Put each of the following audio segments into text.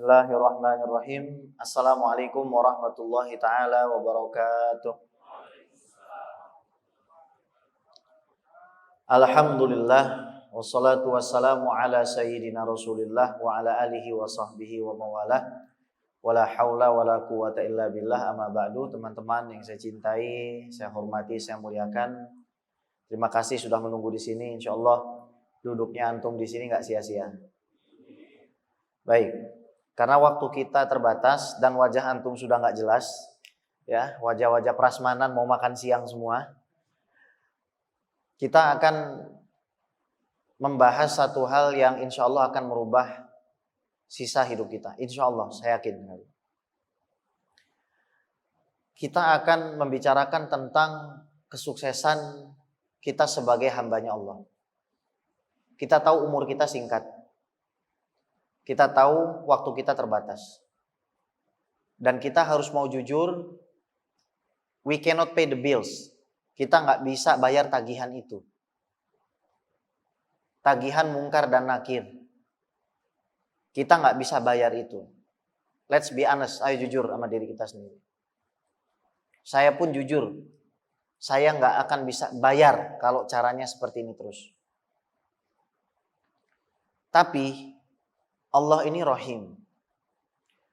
Bismillahirrahmanirrahim. Assalamualaikum warahmatullahi taala wabarakatuh. Alhamdulillah wassalatu wassalamu ala sayyidina Rasulillah wa ala alihi wa sahbihi wa mawalah. Wala haula wala quwata illa billah, amma ba'du. Teman-teman yang saya cintai, saya hormati, saya muliakan. Terima kasih sudah menunggu di sini. Insyaallah duduknya antum di sini enggak sia-sia. Baik, karena waktu kita terbatas dan wajah antum sudah nggak jelas, ya, wajah-wajah prasmanan mau makan siang semua. Kita akan membahas satu hal yang insya Allah akan merubah sisa hidup kita. Insya Allah, saya yakin. Kita akan membicarakan tentang kesuksesan kita sebagai hambanya Allah. Kita tahu umur kita singkat. Kita tahu waktu kita terbatas. Dan kita harus mau jujur, we cannot pay the bills. Kita nggak bisa bayar tagihan itu. Tagihan mungkar dan nakir. Kita nggak bisa bayar itu. Let's be honest, ayo jujur sama diri kita sendiri. Saya pun jujur, saya nggak akan bisa bayar kalau caranya seperti ini terus. Tapi Allah ini Rahim.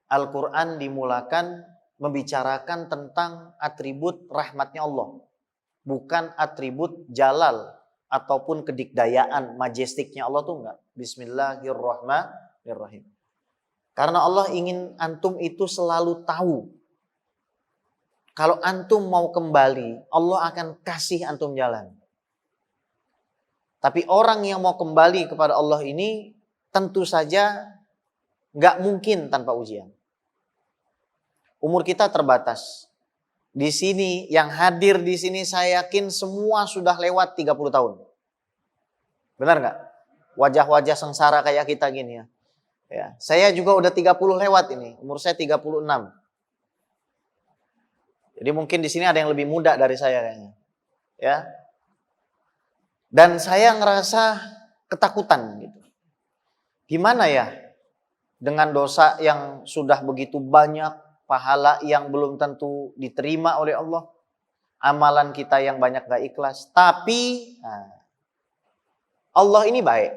Al-Quran dimulakan membicarakan tentang atribut rahmatnya Allah. Bukan atribut jalal ataupun kedikdayaan, majestiknya Allah tuh enggak. Bismillahirrahmanirrahim. Karena Allah ingin antum itu selalu tahu. Kalau antum mau kembali, Allah akan kasih antum jalan. Tapi orang yang mau kembali kepada Allah ini tentu saja nggak mungkin tanpa ujian. Umur kita terbatas. Di sini yang hadir di sini saya yakin semua sudah lewat 30 tahun. Benar nggak? Wajah-wajah sengsara kayak kita gini ya. Ya, saya juga udah 30 lewat ini. Umur saya 36. Jadi mungkin di sini ada yang lebih muda dari saya kayaknya. Ya. Dan saya ngerasa ketakutan gitu. Gimana ya dengan dosa yang sudah begitu banyak, pahala yang belum tentu diterima oleh Allah, amalan kita yang banyak gak ikhlas. Tapi Allah ini baik.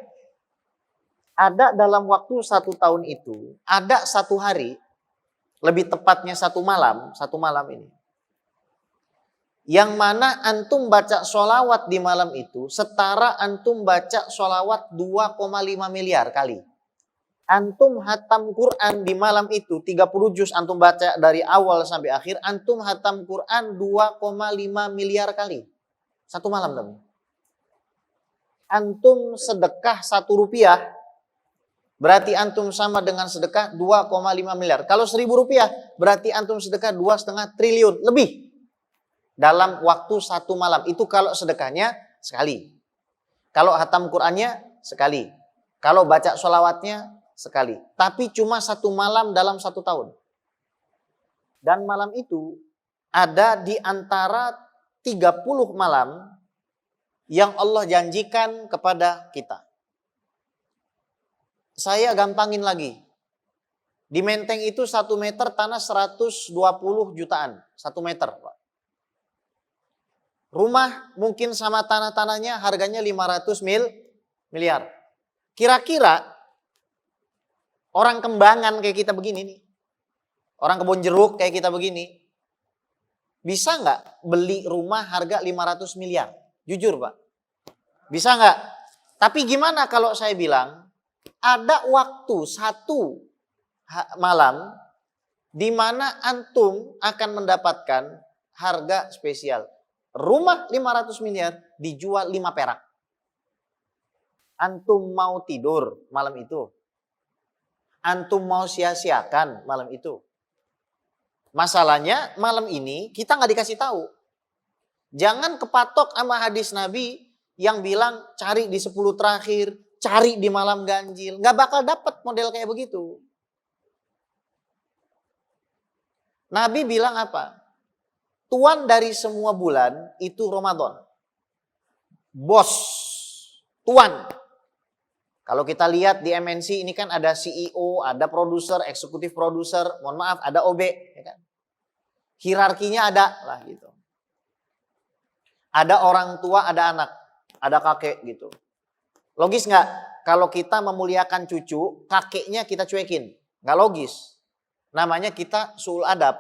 Ada dalam waktu 1 tahun itu, ada 1 hari, lebih tepatnya 1 malam ini, yang mana antum baca sholawat di malam itu setara antum baca sholawat 2,5 miliar kali. Antum hatam Quran di malam itu 30 juz antum baca dari awal sampai akhir, antum hatam Quran 2,5 miliar kali. 1 malam tapi. Antum sedekah 1 rupiah, berarti antum sama dengan sedekah 2,5 miliar. Kalau 1.000 rupiah, berarti antum sedekah 2,5 triliun lebih. Dalam waktu 1 malam. Itu kalau sedekahnya sekali. Kalau hatam Qur'annya sekali. Kalau baca sholawatnya sekali. Tapi cuma 1 malam dalam 1 tahun. Dan malam itu ada di antara 30 malam yang Allah janjikan kepada kita. Saya gampangin lagi. Di Menteng itu 1 meter tanah 120 jutaan. 1 meter, Pak. Rumah mungkin sama tanah-tanahnya harganya 500 miliar. Kira-kira orang Kembangan kayak kita begini nih, orang Kebon Jeruk kayak kita begini, bisa nggak beli rumah harga 500 miliar? Jujur Pak, bisa nggak? Tapi gimana kalau saya bilang, ada waktu 1 malam di mana antum akan mendapatkan harga spesial. Rumah 500 miliar dijual 5 perak. Antum mau tidur malam itu? Antum mau sia-siakan malam itu? Masalahnya malam ini kita nggak dikasih tahu. Jangan kepatok sama hadis Nabi yang bilang cari di 10 terakhir, cari di malam ganjil. Nggak bakal dapat model kayak begitu. Nabi bilang apa? Tuan dari semua bulan itu Ramadan. Bos, tuan. Kalau kita lihat di MNC ini kan ada CEO, ada produser, eksekutif produser, mohon maaf, ada OB, ya kan? Hierarkinya ada lah gitu. Ada orang tua, ada anak, ada kakek gitu. Logis nggak? Kalau kita memuliakan cucu, kakeknya kita cuekin, nggak logis. Namanya kita suul adab.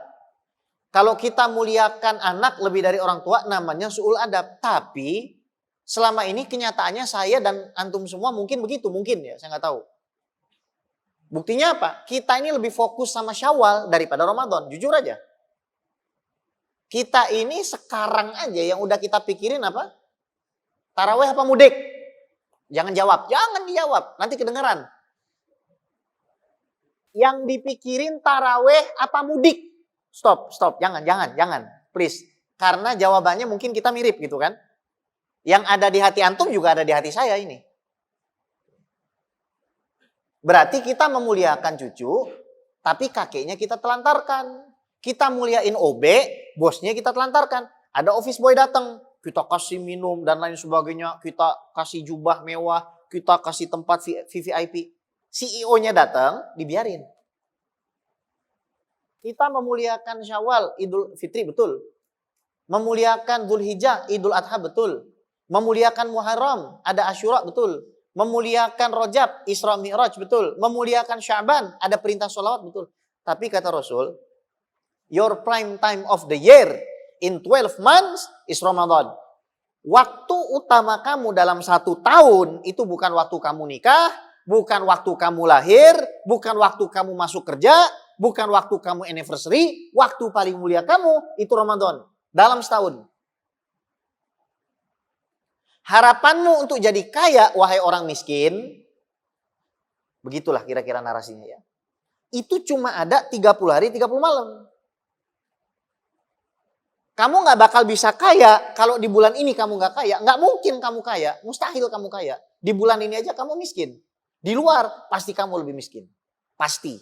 Kalau kita muliakan anak lebih dari orang tua, namanya suul adab. Tapi selama ini kenyataannya saya dan antum semua mungkin begitu, mungkin ya, saya nggak tahu. Buktinya apa? Kita ini lebih fokus sama Syawal daripada Ramadan, jujur aja. Kita ini sekarang aja yang udah kita pikirin apa? Taraweh apa mudik? Jangan jawab, jangan dijawab, nanti kedengeran. Yang dipikirin taraweh apa mudik? Stop, jangan, please. Karena jawabannya mungkin kita mirip gitu kan. Yang ada di hati antum juga ada di hati saya ini. Berarti kita memuliakan cucu, tapi kakeknya kita telantarkan. Kita muliain OB, bosnya kita telantarkan. Ada office boy datang, kita kasih minum dan lain sebagainya, kita kasih jubah mewah, kita kasih tempat VVIP. CEO-nya datang, dibiarin. Kita memuliakan Syawal, Idul Fitri, betul. Memuliakan Dzulhijjah, Idul Adha, betul. Memuliakan Muharram, ada Asyura, betul. Memuliakan Rajab, Isra Mi'raj, betul. Memuliakan Sya'ban, ada perintah sholawat, betul. Tapi kata Rasul, your prime time of the year in 12 months is Ramadan. Waktu utama kamu dalam 1 tahun itu bukan waktu kamu nikah, bukan waktu kamu lahir, bukan waktu kamu masuk kerja, bukan waktu kamu anniversary, waktu paling mulia kamu itu Ramadan. Dalam setahun. Harapanmu untuk jadi kaya, wahai orang miskin, begitulah kira-kira narasinya ya. Itu cuma ada 30 hari, 30 malam. Kamu gak bakal bisa kaya kalau di bulan ini kamu gak kaya. Gak mungkin kamu kaya, mustahil kamu kaya. Di bulan ini aja kamu miskin. Di luar pasti kamu lebih miskin. Pasti.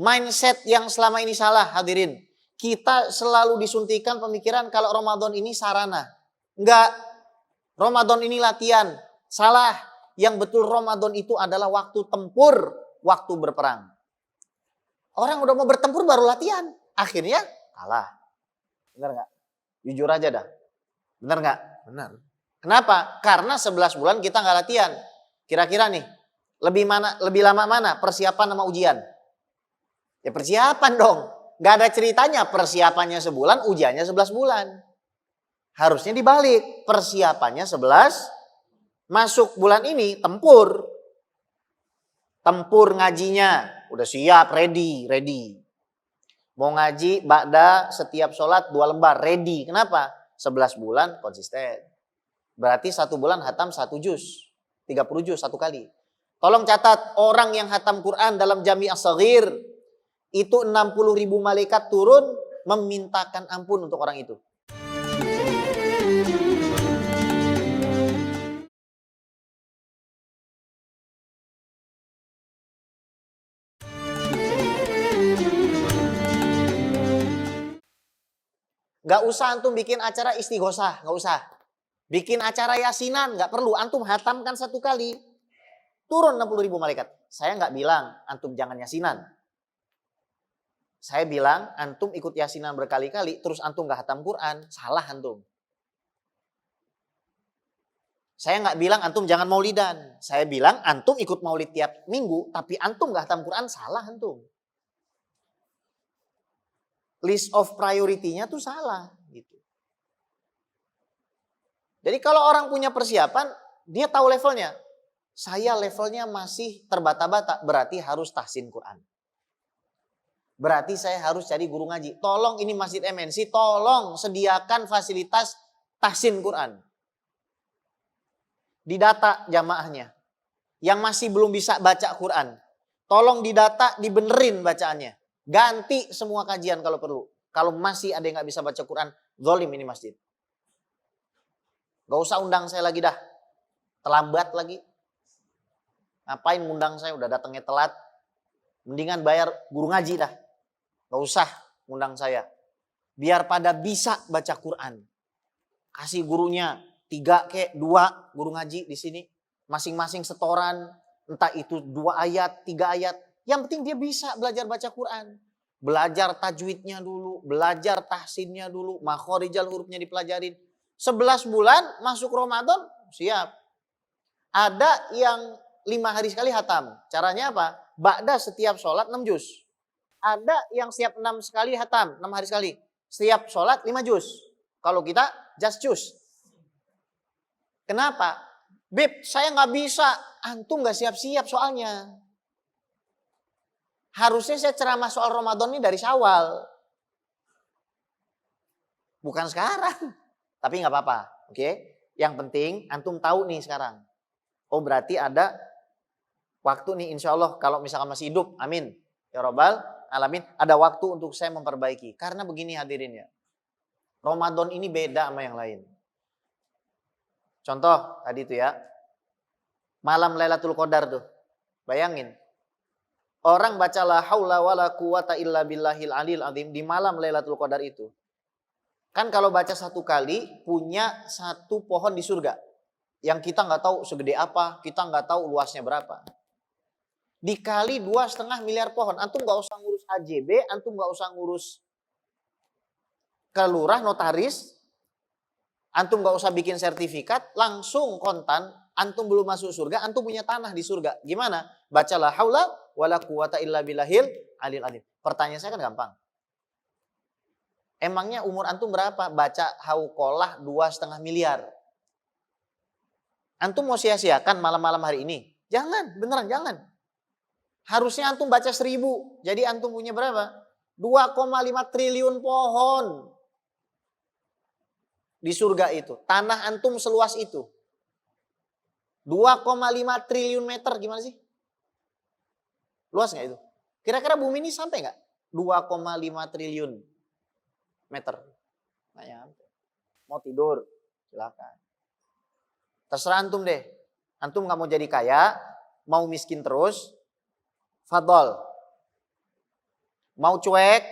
Mindset yang selama ini salah, hadirin. Kita selalu disuntikan pemikiran kalau Ramadan ini sarana. Enggak. Ramadan ini latihan. Salah. Yang betul Ramadan itu adalah waktu tempur, waktu berperang. Orang udah mau bertempur baru latihan. Akhirnya kalah. Benar nggak? Jujur aja dah. Benar nggak? Benar. Kenapa? Karena 11 bulan kita nggak latihan. Kira-kira nih, lebih lama mana persiapan sama ujian? Ya persiapan dong. Gak ada ceritanya persiapannya sebulan, ujiannya 11 bulan. Harusnya dibalik. Persiapannya 11, masuk bulan ini tempur. Tempur ngajinya. Udah siap, ready. Mau ngaji, ba'da setiap sholat 2 lembar, ready. Kenapa? 11 bulan konsisten. Berarti 1 bulan hatam 1 juz. 30 juz 1 kali. Tolong catat, orang yang hatam Quran dalam Jami' As-Shaghir, itu 60.000 malaikat turun memintakan ampun untuk orang itu. Gak usah antum bikin acara istighosah, gak usah. Bikin acara yasinan, gak perlu. Antum hatamkan 1 kali. Turun 60.000 malaikat. Saya gak bilang antum jangan yasinan. Saya bilang antum ikut yasinan berkali-kali, terus antum gak hatam Quran, salah antum. Saya gak bilang antum jangan maulidan. Saya bilang antum ikut maulid tiap minggu, tapi antum gak hatam Quran, salah antum. List of priority-nya tuh salah. Gitu. Jadi kalau orang punya persiapan, dia tahu levelnya. Saya levelnya masih terbata-bata, berarti harus tahsin Quran. Berarti saya harus cari guru ngaji. Tolong ini Masjid MNC, tolong sediakan fasilitas tahsin Quran. Didata jamaahnya. Yang masih belum bisa baca Quran. Tolong didata, dibenerin bacaannya. Ganti semua kajian kalau perlu. Kalau masih ada yang gak bisa baca Quran, zalim ini masjid. Gak usah undang saya lagi dah. Terlambat lagi. Ngapain ngundang saya, udah datangnya telat. Mendingan bayar guru ngaji dah. Gak usah ngundang saya. Biar pada bisa baca Quran. Kasih gurunya 3 kek 2 guru ngaji di sini. masing-masing setoran, entah itu 2 ayat, 3 ayat. Yang penting dia bisa belajar baca Quran. Belajar tajwidnya dulu, belajar tahsinnya dulu, makhorijal hurufnya dipelajarin. 11 bulan masuk Ramadan, siap. Ada yang 5 hari sekali hatam. Caranya apa? Ba'da setiap sholat 6 juz. Ada yang setiap 6 sekali hatam, 6 hari sekali. Setiap sholat 5 juz. Kalau kita just juz. Kenapa? Beb, saya nggak bisa. Antum nggak siap-siap soalnya. Harusnya saya ceramah soal Ramadan ini dari Syawal. Bukan sekarang. Tapi nggak apa-apa. Oke? Yang penting antum tahu nih sekarang. Oh berarti ada waktu nih insya Allah kalau misalkan masih hidup. Amin. Ya Rabbal Alamin. Ada waktu untuk saya memperbaiki. Karena begini hadirin ya. Ramadan ini beda sama yang lain. Contoh tadi itu ya. Malam Lailatul Qadar tuh. Bayangin. Orang baca la haula wala quwata illa billahil alil azim di malam Lailatul Qadar itu. Kan kalau baca 1 kali punya 1 pohon di surga. Yang kita nggak tahu segede apa, kita nggak tahu luasnya berapa. Dikali 2,5 miliar pohon. Antum nggak usah ngurus AJB, antum nggak usah ngurus ke lurah, notaris. Antum nggak usah bikin sertifikat, langsung kontan. Antum belum masuk surga, antum punya tanah di surga. Gimana? Baca la haula wala quwata illa billahil alil azim. Pertanyaan saya kan gampang. Emangnya umur antum berapa? Baca hauqolah 2,5 miliar. Antum mau sia-siakan malam-malam hari ini? Jangan, beneran jangan. Harusnya antum baca 1000. Jadi antum punya berapa? 2,5 triliun pohon. Di surga itu. Tanah antum seluas itu. 2,5 triliun meter gimana sih? Luas nggak itu? Kira-kira bumi ini sampai nggak? 2,5 triliun meter. Nggak nyampe. Mau tidur? Silakan. Terserah antum deh. Antum nggak mau jadi kaya, mau miskin terus, fadol. Mau cuek,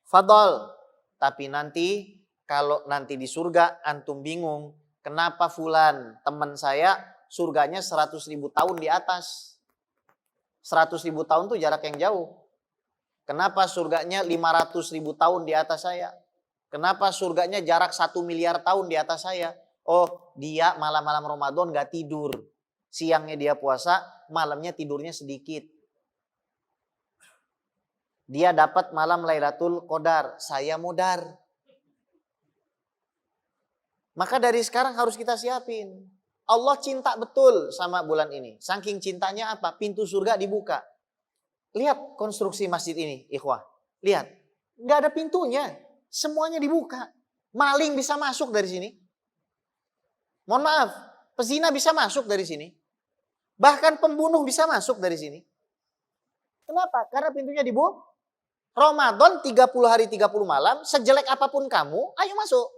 fadol. Tapi nanti, kalau nanti di surga antum bingung, kenapa fulan teman saya surganya 100.000 tahun di atas. 100.000 tahun tuh jarak yang jauh. Kenapa surganya 500.000 tahun di atas saya? Kenapa surganya jarak 1 miliar tahun di atas saya? Oh, dia malam-malam Ramadan gak tidur. Siangnya dia puasa, malamnya tidurnya sedikit. Dia dapat malam Lailatul Qadar, saya modar. Maka dari sekarang harus kita siapin. Allah cinta betul sama bulan ini. Saking cintanya apa? Pintu surga dibuka. Lihat konstruksi masjid ini, ikhwah. Lihat. Nggak ada pintunya. Semuanya dibuka. Maling bisa masuk dari sini. Mohon maaf. Pezina bisa masuk dari sini. Bahkan pembunuh bisa masuk dari sini. Kenapa? Karena pintunya dibuka. Ramadan 30 hari 30 malam. Sejelek apapun kamu, ayo masuk.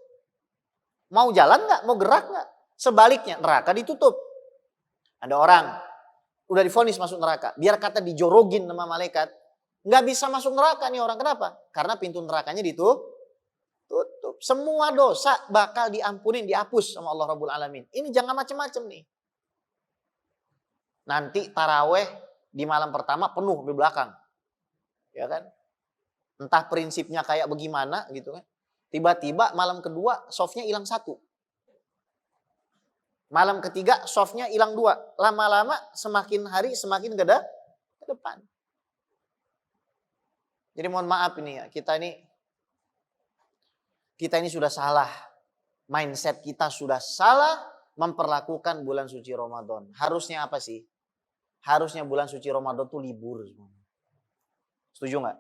Mau jalan nggak? Mau gerak nggak? Sebaliknya, neraka ditutup. Ada orang, udah divonis masuk neraka. Biar kata dijorogin sama malaikat. Nggak bisa masuk neraka nih orang. Kenapa? Karena pintu nerakanya ditutup. Semua dosa bakal diampunin, dihapus sama Allah Rabbul Alamin. Ini jangan macem-macem nih. Nanti taraweh di malam pertama penuh di belakang. Ya kan? Entah prinsipnya kayak bagaimana gitu kan. Tiba-tiba malam kedua softnya hilang 1. Malam ketiga softnya hilang 2. Lama-lama semakin hari semakin ke depan. Jadi mohon maaf ini ya, kita ini sudah salah. Mindset kita sudah salah memperlakukan bulan suci Ramadan. Harusnya apa sih? Harusnya bulan suci Ramadan tuh libur. Setuju nggak?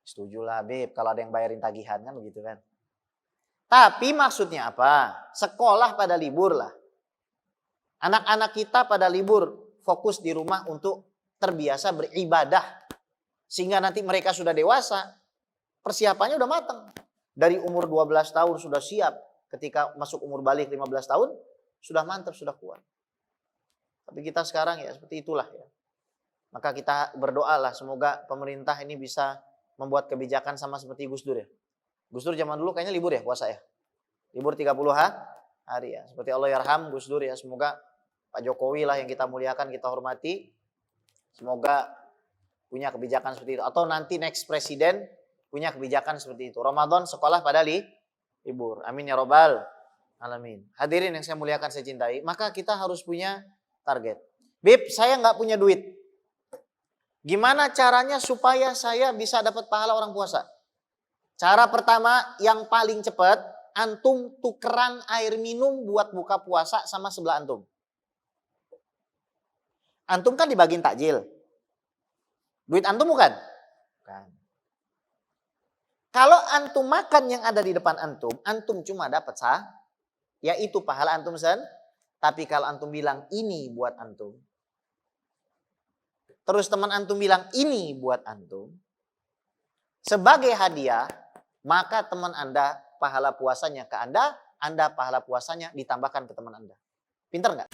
Setuju lah Beb, kalau ada yang bayarin tagihan kan begitu kan. Tapi maksudnya apa? Sekolah pada libur lah. Anak-anak kita pada libur, fokus di rumah untuk terbiasa beribadah. Sehingga nanti mereka sudah dewasa, persiapannya udah matang. Dari umur 12 tahun sudah siap, ketika masuk umur balik 15 tahun, sudah mantap, sudah kuat. Tapi kita sekarang ya seperti itulah ya. Maka kita berdoalah semoga pemerintah ini bisa membuat kebijakan sama seperti Gus Dur ya. Gus Dur zaman dulu kayaknya libur ya puasa ya. Libur 30 hari ya. Seperti Allah yarham Gus Dur ya. Semoga Pak Jokowi lah yang kita muliakan, kita hormati. Semoga punya kebijakan seperti itu. Atau nanti next presiden punya kebijakan seperti itu. Ramadan sekolah pada libur. Amin ya robbal alamin. Hadirin yang saya muliakan, saya cintai. Maka kita harus punya target. Bib, saya nggak punya duit. Gimana caranya supaya saya bisa dapat pahala orang puasa? Cara pertama yang paling cepat, antum tukeran air minum buat buka puasa sama sebelah antum. Antum kan dibagiin takjil. Duit antum bukan? Bukan. Kalau antum makan yang ada di depan antum cuma dapat yaitu pahala antum Tapi kalau antum bilang ini buat antum, terus teman antum bilang ini buat antum, sebagai hadiah, maka teman Anda pahala puasanya ke Anda pahala puasanya ditambahkan ke teman Anda. Pinter nggak?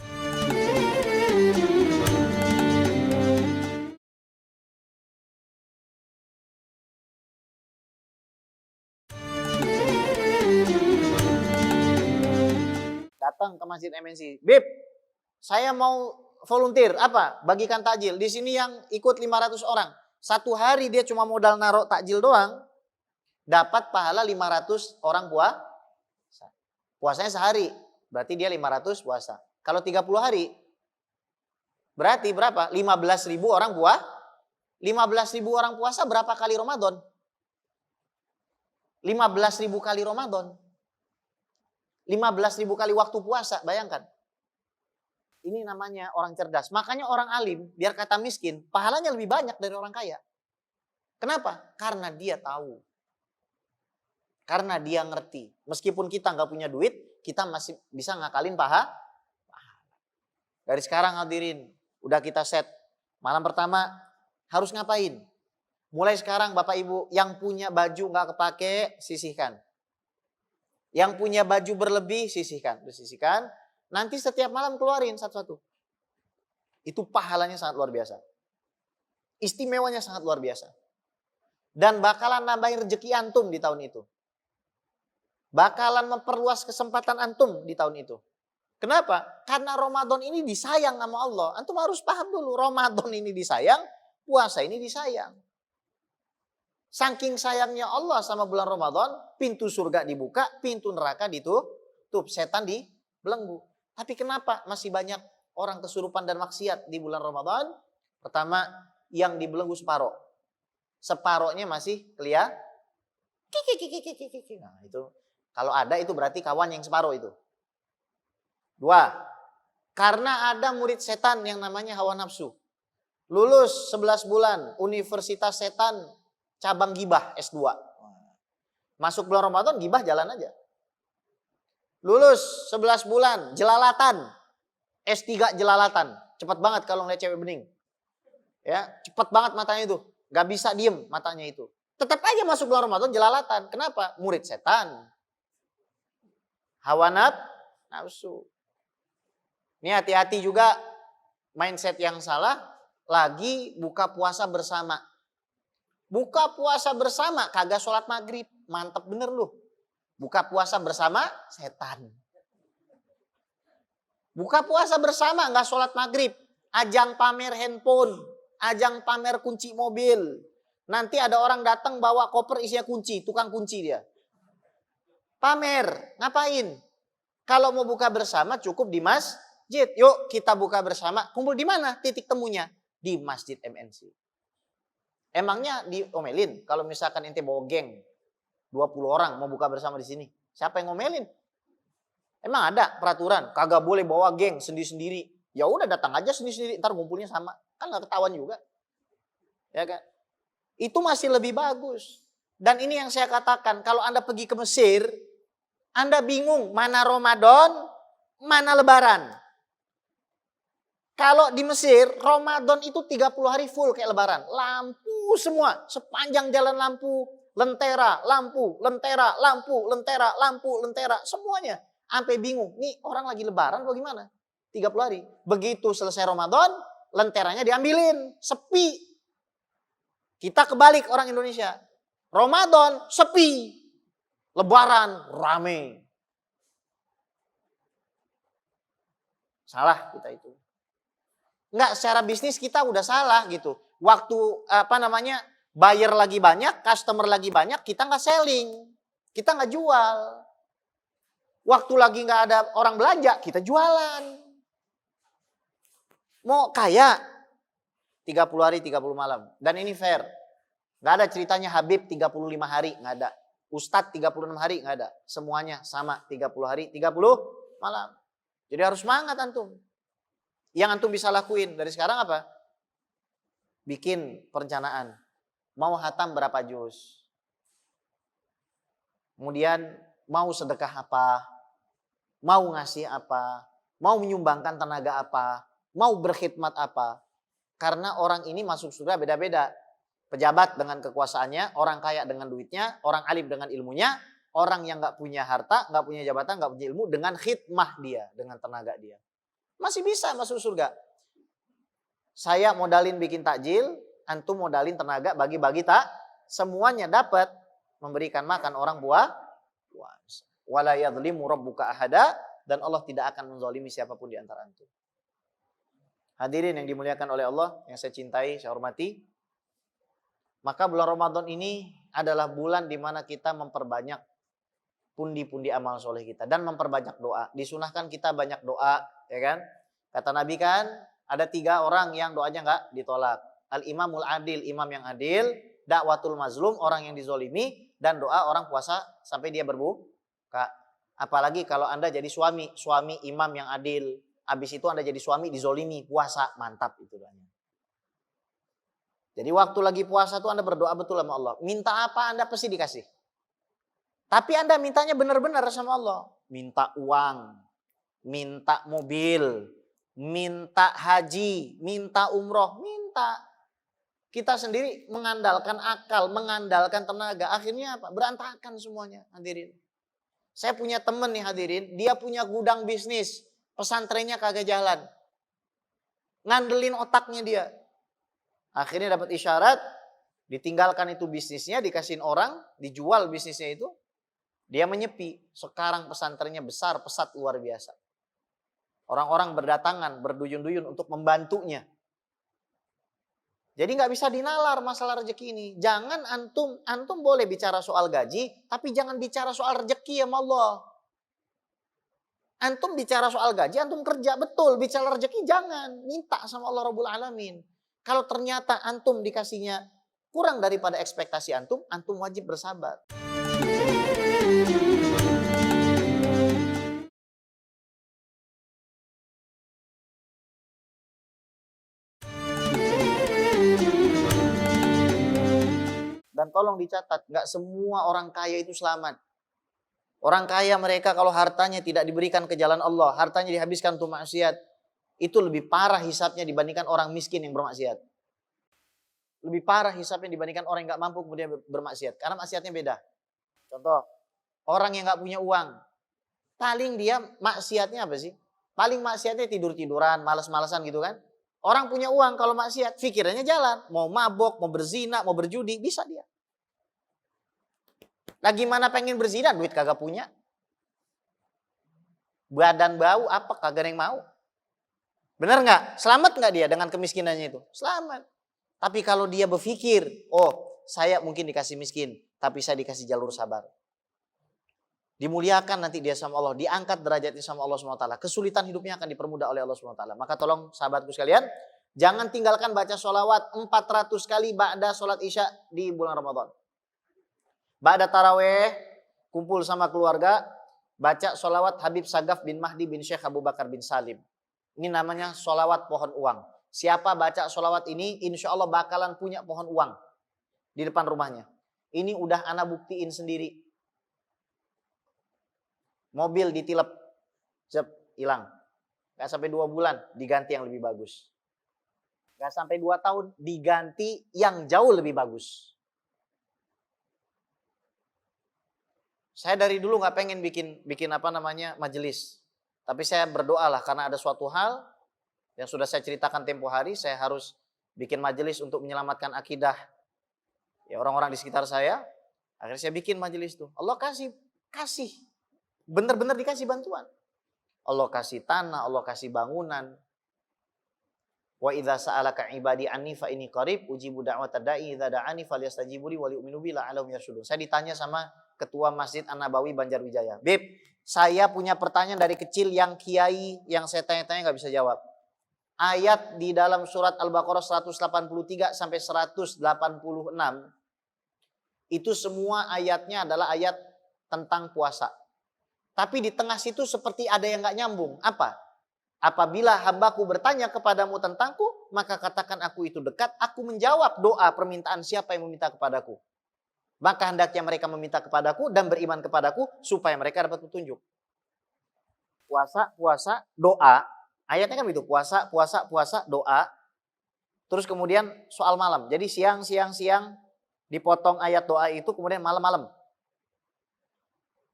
Datang ke masjid MNC, Bib, saya mau volunteer, apa? Bagikan takjil. Di sini yang ikut 500 orang. Satu hari dia cuma modal naruh takjil doang, dapat pahala 500 orang puasa. Puasanya sehari, berarti dia 500 puasa. Kalau 30 hari, berarti berapa? 15.000 orang puasa. 15.000 orang puasa berapa kali Ramadan? 15.000 kali Ramadan. 15.000 kali waktu puasa, bayangkan. Ini namanya orang cerdas. Makanya orang alim, biar kata miskin, pahalanya lebih banyak dari orang kaya. Kenapa? Karena dia tahu. Karena dia ngerti. Meskipun kita nggak punya duit, kita masih bisa ngakalin pahala. Dari sekarang hadirin, udah kita set. Malam pertama harus ngapain? Mulai sekarang Bapak Ibu, yang punya baju nggak kepake, sisihkan. Yang punya baju berlebih, sisihkan. Sisihkan. Nanti setiap malam keluarin satu-satu. Itu pahalanya sangat luar biasa. Istimewanya sangat luar biasa. Dan bakalan nambahin rezeki antum di tahun itu. Bakalan memperluas kesempatan antum di tahun itu. Kenapa? Karena Ramadan ini disayang sama Allah. Antum harus paham dulu. Ramadan ini disayang, puasa ini disayang. Saking sayangnya Allah sama bulan Ramadan, pintu surga dibuka, pintu neraka ditutup, setan dibelenggu. Tapi kenapa masih banyak orang kesurupan dan maksiat di bulan Ramadan? Pertama, yang dibelenggu separoh. Separohnya masih kelihatan. Nah, itu kalau ada itu berarti kawan yang separoh itu. Dua, karena ada murid setan yang namanya hawa nafsu. Lulus 11 bulan, Universitas Setan, cabang gibah S2. Masuk bulan Ramadan gibah jalan aja. Lulus 11 bulan jelalatan. S3 jelalatan. Cepat banget kalau ngeliat cewek bening. Ya, cepat banget matanya itu. Gak bisa diem matanya itu. Tetap aja masuk bulan Ramadan jelalatan. Kenapa? Murid setan. Hawa nafsu. Ini hati-hati juga mindset yang salah. Lagi buka puasa bersama. Buka puasa bersama, kagak sholat maghrib. Mantep bener lu. Buka puasa bersama, setan. Buka puasa bersama, gak sholat maghrib. Ajang pamer handphone. Ajang pamer kunci mobil. Nanti ada orang datang bawa koper isinya kunci. Tukang kunci dia. Pamer, ngapain? Kalau mau buka bersama cukup di masjid. Yuk kita buka bersama. Kumpul di mana? Titik temunya. Di Masjid MNC. Emangnya diomelin kalau misalkan ente bawa geng 20 orang mau buka bersama di sini. Siapa yang ngomelin? Emang ada peraturan kagak boleh bawa geng sendiri-sendiri. Ya udah datang aja sendiri-sendiri, ntar ngumpulnya sama. Kan enggak ketahuan juga. Ya kan? Itu masih lebih bagus. Dan ini yang saya katakan, kalau Anda pergi ke Mesir, Anda bingung mana Ramadan, mana Lebaran. Kalau di Mesir, Ramadan itu 30 hari full kayak Lebaran. Lampu semua, sepanjang jalan lampu, lentera, lampu, lentera, lampu, lentera, lampu, lentera, semuanya. Sampai bingung, nih orang lagi Lebaran atau gimana? 30 hari. Begitu selesai Ramadan, lenteranya diambilin, sepi. Kita kebalik orang Indonesia. Ramadan sepi, Lebaran rame. Salah kita itu. Enggak, secara bisnis kita udah salah gitu. Waktu buyer lagi banyak, customer lagi banyak, kita nggak selling. Kita nggak jual. Waktu lagi nggak ada orang belanja, kita jualan. Mau kaya, 30 hari, 30 malam. Dan ini fair. Nggak ada ceritanya Habib 35 hari, nggak ada. Ustadz 36 hari, nggak ada. Semuanya sama, 30 hari, 30 malam. Jadi harus semangat antum. Yang antum bisa lakuin dari sekarang apa? Bikin perencanaan. Mau hatam berapa juz? Kemudian mau sedekah apa? Mau ngasih apa? Mau menyumbangkan tenaga apa? Mau berkhidmat apa? Karena orang ini masuk surga beda-beda. Pejabat dengan kekuasaannya, orang kaya dengan duitnya, orang alim dengan ilmunya, orang yang nggak punya harta, nggak punya jabatan, nggak punya ilmu dengan khidmah dia, dengan tenaga dia. Masih bisa masuk surga. Saya modalin bikin takjil, antum modalin tenaga bagi-bagi tak, semuanya dapat memberikan makan orang buah. Wala yadhlimu rabbuka ahada, dan Allah tidak akan menzalimi siapapun di antara antum. Hadirin yang dimuliakan oleh Allah, yang saya cintai, saya hormati. Maka bulan Ramadan ini adalah bulan di mana kita memperbanyak pundi-pundi amal soleh kita dan memperbanyak doa. Disunahkan kita banyak doa, ya kan? Kata Nabi kan, ada 3 orang yang doanya nggak ditolak. Al-imamul adil, imam yang adil, dakwatul mazlum, orang yang dizolimi, dan doa orang puasa sampai dia berbuka. Apalagi kalau Anda jadi suami imam yang adil, habis itu Anda jadi suami dizolimi, puasa, mantap itu doanya. Jadi waktu lagi puasa tuh Anda berdoa betul sama Allah. Minta apa Anda pasti dikasih. Tapi Anda mintanya benar-benar sama Allah. Minta uang, minta mobil, minta haji, minta umroh, minta. Kita sendiri mengandalkan akal, mengandalkan tenaga. Akhirnya apa? Berantakan semuanya, hadirin. Saya punya teman nih hadirin, dia punya gudang bisnis. Pesantrennya kagak jalan. Ngandelin otaknya dia. Akhirnya dapat isyarat, ditinggalkan itu bisnisnya, dikasihin orang, dijual bisnisnya itu. Dia menyepi. Sekarang pesantrennya besar, pesat luar biasa. Orang-orang berdatangan, berduyun-duyun untuk membantunya. Jadi nggak bisa dinalar masalah rezeki ini. Jangan antum boleh bicara soal gaji, tapi jangan bicara soal rezeki ya Allah. Antum bicara soal gaji, antum kerja betul. Bicara rezeki jangan, minta sama Allah Rabbul Alamin. Kalau ternyata antum dikasihnya kurang daripada ekspektasi antum wajib bersabar. Dan tolong dicatat, nggak semua orang kaya itu selamat. Orang kaya mereka kalau hartanya tidak diberikan ke jalan Allah, hartanya dihabiskan untuk maksiat, itu lebih parah hisapnya dibandingkan orang miskin yang bermaksiat. Lebih parah hisapnya dibandingkan orang yang nggak mampu kemudian bermaksiat. Karena maksiatnya beda. Contoh, orang yang nggak punya uang, paling dia maksiatnya apa sih? Paling maksiatnya tidur-tiduran, malas-malasan gitu kan. Orang punya uang kalau maksiat, pikirannya jalan. Mau mabok, mau berzina, mau berjudi, bisa dia. Nah gimana pengen berzina, duit kagak punya. Badan bau, apa kagak ada yang mau. Benar nggak? Selamat nggak dia dengan kemiskinannya itu? Selamat. Tapi kalau dia berpikir, oh saya mungkin dikasih miskin, tapi saya dikasih jalur sabar. Dimuliakan nanti dia sama Allah, diangkat derajatnya sama Allah SWT. Kesulitan hidupnya akan dipermudah oleh Allah SWT. Maka tolong sahabatku sekalian, jangan tinggalkan baca sholawat 400 kali ba'da sholat isya di bulan Ramadan. Ba'da taraweh, kumpul sama keluarga, baca sholawat Habib Sagaf bin Mahdi bin Syekh Abu Bakar bin Salim. Ini namanya sholawat pohon uang. Siapa baca sholawat ini, insya Allah bakalan punya pohon uang di depan rumahnya. Ini udah ana buktiin sendiri. Mobil ditilep, hilang. Gak sampai 2 bulan, diganti yang lebih bagus. Gak sampai 2 tahun, diganti yang jauh lebih bagus. Saya dari dulu gak pengen bikin majelis. Tapi saya berdoa lah, karena ada suatu hal yang sudah saya ceritakan tempo hari, saya harus bikin majelis untuk menyelamatkan akidah ya orang-orang di sekitar saya. Akhirnya saya bikin majelis tuh. Allah kasih. Benar-benar dikasih bantuan. Allah kasih tanah, Allah kasih bangunan. Wa idza sa'alaka ibadi anni fa inni qarib ujibu da'watad da'i idza da'ani falyastajibu li wa liyu'minu bi la'allahum yarshudun. Saya ditanya sama ketua Masjid An-Nabawi Banjarwijaya. Beb, saya punya pertanyaan dari kecil yang kiai yang saya tanya-tanya enggak bisa jawab. Ayat di dalam surat Al-Baqarah 183 sampai 186 itu semua ayatnya adalah ayat tentang puasa. Tapi di tengah situ seperti ada yang enggak nyambung. Apa? Apabila hambaku bertanya kepadamu tentangku, maka katakan aku itu dekat, aku menjawab doa permintaan siapa yang meminta kepadaku. Maka hendaknya mereka meminta kepadaku dan beriman kepadaku supaya mereka dapat petunjuk. Puasa, doa. Ayatnya kan begitu, puasa, doa. Terus kemudian soal malam. Jadi siang, dipotong ayat doa itu, kemudian malam-malam.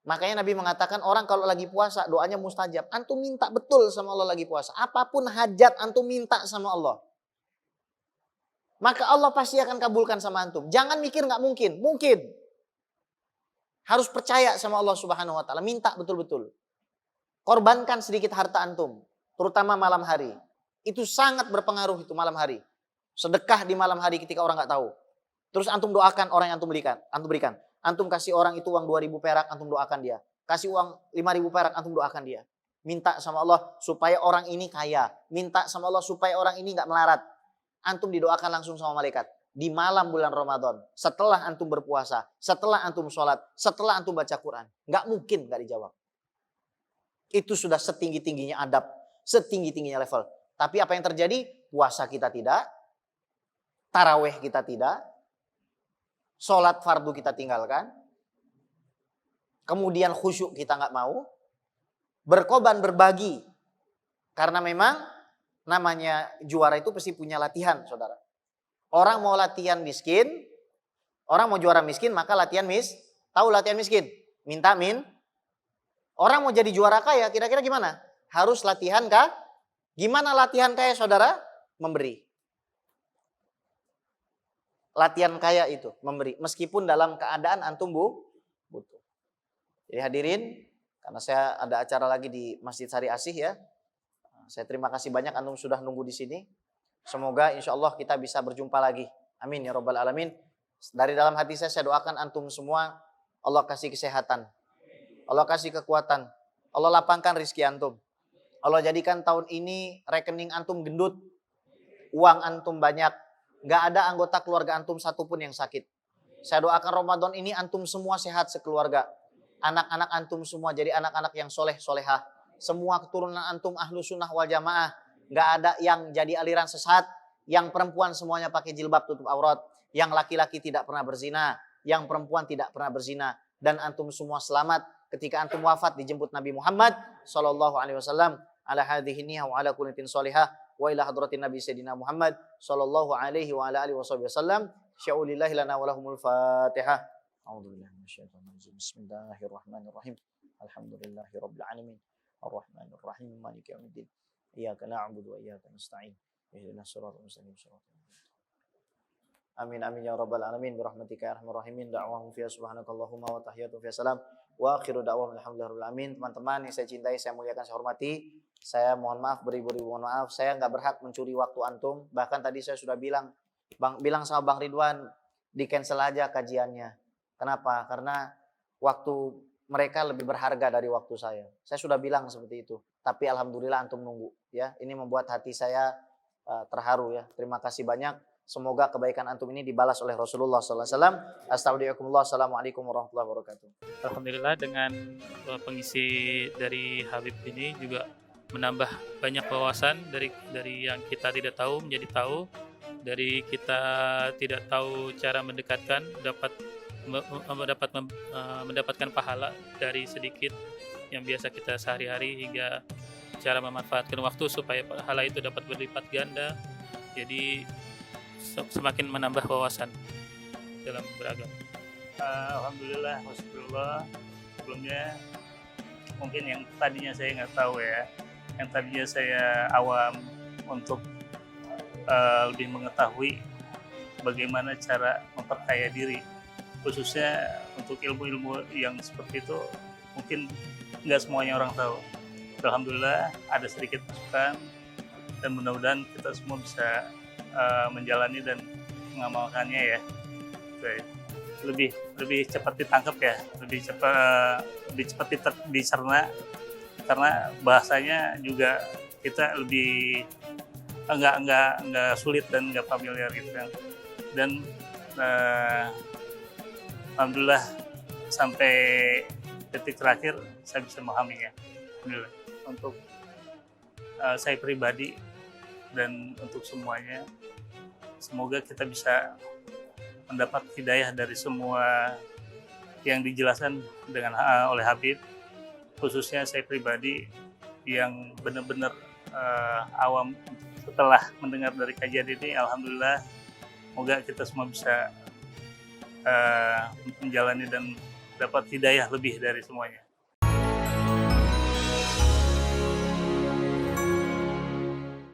Makanya Nabi mengatakan orang kalau lagi puasa doanya mustajab. Antum minta betul sama Allah lagi puasa. Apapun hajat antum minta sama Allah. Maka Allah pasti akan kabulkan sama antum. Jangan mikir nggak mungkin. Mungkin. Harus percaya sama Allah Subhanahu Wa Taala. Minta betul-betul. Korbankan sedikit harta antum. Terutama malam hari. Itu sangat berpengaruh itu malam hari. Sedekah di malam hari ketika orang nggak tahu. Terus antum doakan orang yang antum berikan. Antum kasih orang itu uang 2.000 perak, antum doakan dia. Kasih uang 5.000 perak, antum doakan dia. Minta sama Allah supaya orang ini kaya. Minta sama Allah supaya orang ini nggak melarat. Antum didoakan langsung sama malaikat. Di malam bulan Ramadan. Setelah antum berpuasa. Setelah antum sholat. Setelah antum baca Quran. Nggak mungkin nggak dijawab. Itu sudah setinggi-tingginya adab. Setinggi-tingginya level. Tapi apa yang terjadi? Puasa kita tidak. Taraweh kita tidak. Sholat fardu kita tinggalkan. Kemudian khusyuk kita nggak mau. Berkorban, berbagi. Karena memang namanya juara itu pasti punya latihan, saudara. Orang mau latihan miskin. Orang mau juara miskin, maka latihan Tahu latihan miskin? Minta Orang mau jadi juara kaya, kira-kira gimana? Harus latihan kah? Gimana latihan kaya, saudara? Memberi. Latihan kaya itu, memberi. Meskipun dalam keadaan antum butuh. Jadi hadirin, karena saya ada acara lagi di Masjid Sari Asih ya. Saya terima kasih banyak antum sudah nunggu di sini. Semoga insya Allah kita bisa berjumpa lagi. Amin ya Rabbal Alamin. Dari dalam hati saya doakan antum semua, Allah kasih kesehatan. Allah kasih kekuatan. Allah lapangkan rizki antum. Allah jadikan tahun ini rekening antum gendut. Uang antum banyak. Gak ada anggota keluarga antum satupun yang sakit. Saya doakan Ramadan ini antum semua sehat sekeluarga. Anak-anak antum semua jadi anak-anak yang soleh-solehah. Semua keturunan antum ahlu sunnah wal jamaah. Gak ada yang jadi aliran sesat. Yang perempuan semuanya pakai jilbab tutup aurat. Yang laki-laki tidak pernah berzina. Yang perempuan tidak pernah berzina. Dan antum semua selamat ketika antum wafat dijemput Nabi Muhammad SAW. Ala hadhihi niyah wa ala kulitin solehah. Wa ila hadratin Nabi Sayyidina Muhammad sallallahu alaihi wa ala alihi wasallam. Sya'ulillahi lana wa lahumul Fatihah. A'udzubillahi minasyaitonir rajim. Bismillahirrahmanirrahim. Alhamdulillahi rabbil alamin. Arrahmanir rahim. Maliki yaumiddin. Iyyaka na'budu wa iyyaka nasta'in. Ihdinas siratal mustaqim. Amin amin ya rabbal alamin. Birahmatika ya arhamar rahimin. Da'wahum fiha subhanakallahumma wa tahiyyatuhum fiha salam. Wa akhiru da'wahum alhamdulillahi rabbil alamin. Teman-teman yang saya cintai, saya muliakan, saya hormati. Saya mohon maaf, beribu-ribu mohon maaf. Saya nggak berhak mencuri waktu antum. Bahkan tadi saya sudah bilang sama Bang Ridwan, di cancel aja kajiannya. Kenapa? Karena waktu mereka lebih berharga dari waktu saya. Saya sudah bilang seperti itu. Tapi alhamdulillah antum nunggu. Ya, ini membuat hati saya terharu ya. Terima kasih banyak. Semoga kebaikan antum ini dibalas oleh Rasulullah SAW. Astagfirullahaladzim. Assalamualaikum warahmatullahi wabarakatuh. Alhamdulillah dengan pengisi dari Habib ini juga menambah banyak wawasan dari yang kita tidak tahu menjadi tahu, dari kita tidak tahu cara mendekatkan mendapatkan pahala dari sedikit yang biasa kita sehari-hari hingga cara memanfaatkan waktu supaya pahala itu dapat berlipat ganda. Jadi semakin menambah wawasan dalam beragama. Alhamdulillah, masyaAllah. Sebelumnya mungkin yang tadinya saya nggak tahu ya, yang tadinya saya awam untuk lebih mengetahui bagaimana cara memperkaya diri, khususnya untuk ilmu-ilmu yang seperti itu mungkin nggak semuanya orang tahu. alhamdulillah ada sedikit masukan, dan mudah-mudahan kita semua bisa menjalani dan mengamalkannya ya. Gitu ya. Lebih cepat ditangkap ya, lebih cepat dicerna, karena bahasanya juga kita lebih enggak sulit dan enggak familiar gitu kan. Dan alhamdulillah sampai detik terakhir saya bisa memahaminya. Alhamdulillah. Untuk saya pribadi dan untuk semuanya, semoga kita bisa mendapat hidayah dari semua yang dijelaskan dengan oleh Habib, khususnya saya pribadi yang benar-benar awam. Setelah mendengar dari kajian ini, alhamdulillah, semoga kita semua bisa menjalani dan dapat hidayah lebih dari semuanya.